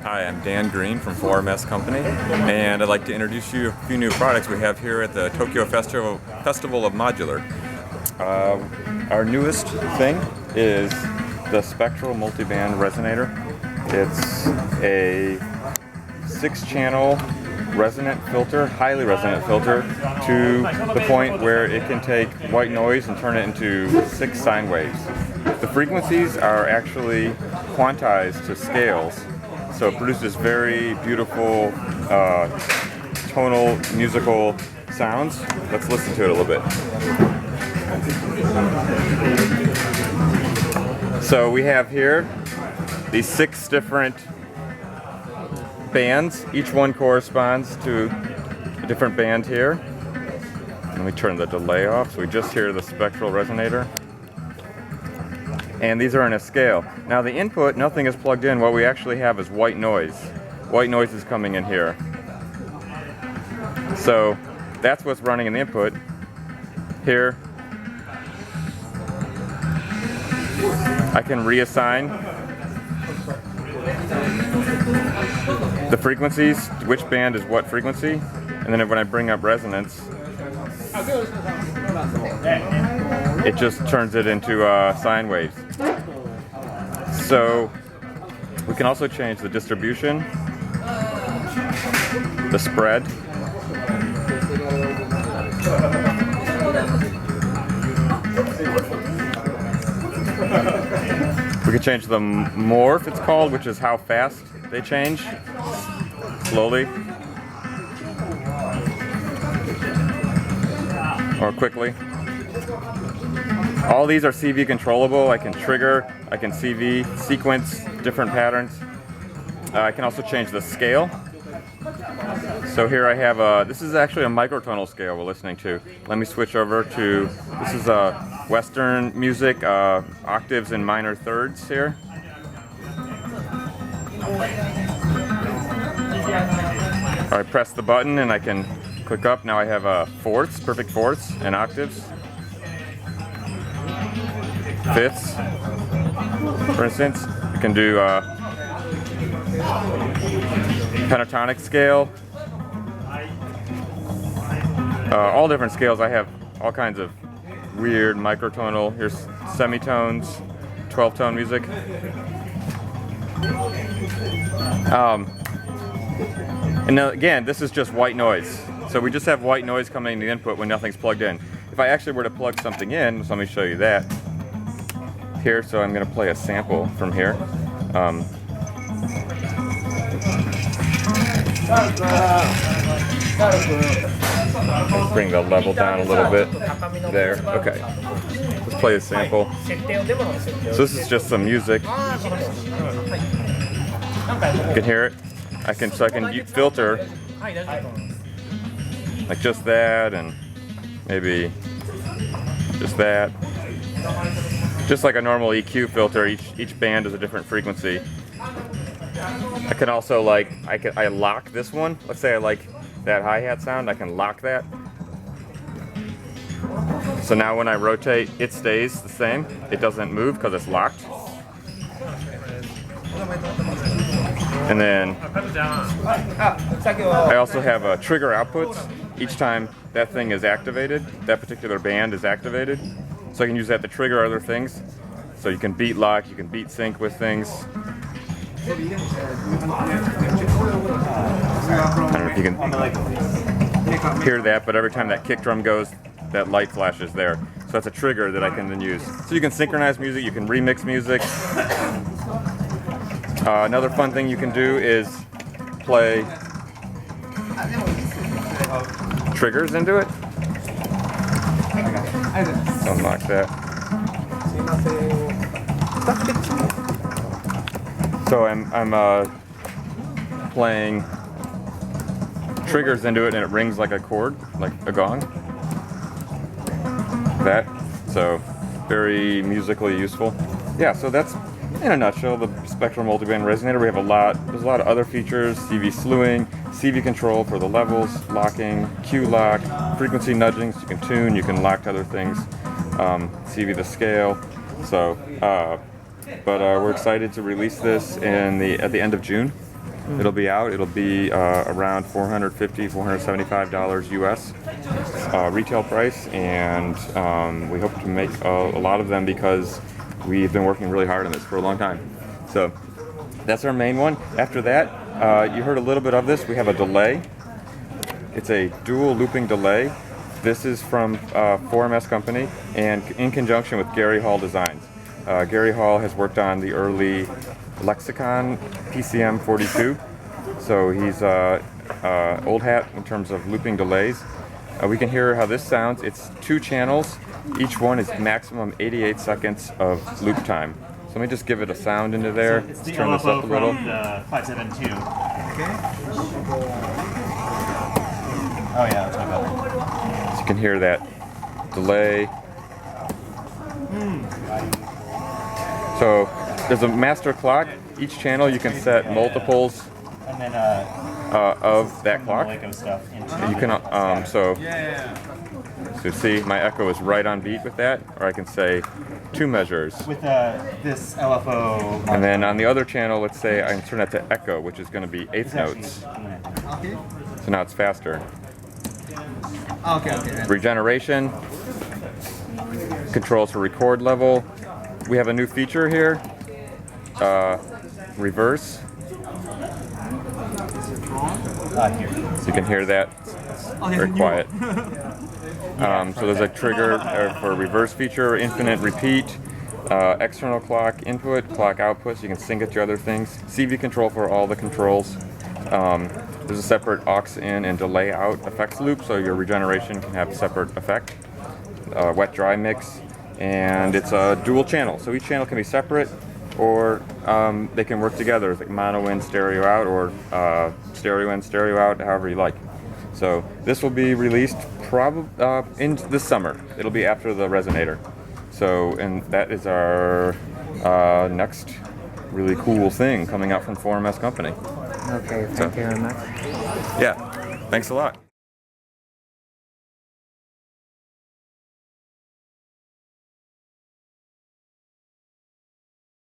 Hi, I'm Dan Green from 4MS Company, and I'd like to introduce you to a few new products we have here at the Tokyo Festival of Modular. Our newest thing is the Spectral Multiband Resonator. It's a 6-channel resonant filter, highly resonant filter, to the point where it can take white noise and turn it into 6 sine waves. The frequencies are actually quantized to scales, so it produces very beautiful tonal musical sounds. Let's listen to it a little bit. So we have here these 6 different bands. Each one corresponds to a different band here. Let me turn the delay off so we just hear the spectral resonator. And these are in a scale. Now the input, nothing is plugged in. What we actually have is white noise. White noise is coming in here. So that's what's running in the input. Here, I can reassign the frequencies, which band is what frequency, and then when I bring up resonance, it just turns it into sine waves. So we can also change the distribution, the spread, we can change the morph, it's called, which is how fast they change, slowly or quickly. All these are CV controllable. I can trigger, I can CV, sequence different patterns. I can also change the scale. So here I have this is actually a microtonal scale we're listening to. Let me switch over to, this is Western music, octaves and minor thirds here. I press the button and I can click up. Now I have fourths, perfect fourths, and octaves. Fifths, for instance. You can do pentatonic scale. All different scales. I have all kinds of weird microtonal. Here's semitones, 12-tone music. And now, again, this is just white noise. So we just have white noise coming in the input when nothing's plugged in. If I actually were to plug something in, so let me show you that. Here, so I'm going to play a sample from here. Bring the level down a little bit. There. Okay. Let's play a sample. So this is just some music. You can hear it. I can filter like just that, and maybe just that. Just like a normal EQ filter, each band is a different frequency. I can also I lock this one. Let's say I like that hi-hat sound, I can lock that. So now when I rotate, it stays the same. It doesn't move because it's locked. And then I also have trigger outputs. Each time that thing is activated, that particular band is activated. So I can use that to trigger other things. So you can beat lock, you can beat sync with things. I don't know if you can hear that, but every time that kick drum goes, that light flashes there. So that's a trigger that I can then use. So you can synchronize music, you can remix music. Another fun thing you can do is play triggers into it. Unlock that. So I'm playing triggers into it, and it rings like a chord, like a gong. That. So very musically useful. Yeah. So that's in a nutshell the Spectral Multiband Resonator. We have there's a lot of other features: CV slewing, CV control for the levels, locking, Q lock, frequency nudging, so you can tune, you can lock to other things, CV the scale. So, but we're excited to release this at the end of June. It'll be out. It'll be around $450, $475 US retail price, and we hope to make a lot of them because we've been working really hard on this for a long time. So that's our main one. After that, you heard a little bit of this. We have a delay. It's a dual looping delay. This is from TFoM company, and in conjunction with Gary Hall Designs. Gary Hall has worked on the early Lexicon PCM 42, so he's old hat in terms of looping delays. We can hear how this sounds. It's 2 channels. Each one is maximum 88 seconds of loop time. So let me just give it a sound into there. It's the Let's turn this up a little. from the 572. Okay. Oh yeah, that's my better. So you can hear that delay. So there's a master clock. Each channel you can set multiples And then of that clock. Lego stuff into You can so Yeah. see my echo is right on beat with that, or I can say 2 measures. with this LFO. And then on the other channel, let's say I can turn that to echo, which is going to be 8th It's actually- notes. Okay. So now it's faster. Okay. Regeneration, controls for record level. We have a new feature here, reverse. Here. So you can hear that, Okay, very so quiet. So there's a trigger for reverse feature, infinite repeat, external clock input, clock output, so you can sync it to other things. CV control for all the controls. There's a separate aux in and delay out effects loop, so your regeneration can have a separate effect. Wet dry mix, and it's a dual channel, so each channel can be separate, or they can work together. It's like mono in, stereo out, or stereo in, stereo out, however you like. So this will be released probably in this summer. It'll be after the Resonator. So, and that is our next really cool thing coming out from TFoM company. Okay, thank you very much. Yeah, thanks a lot.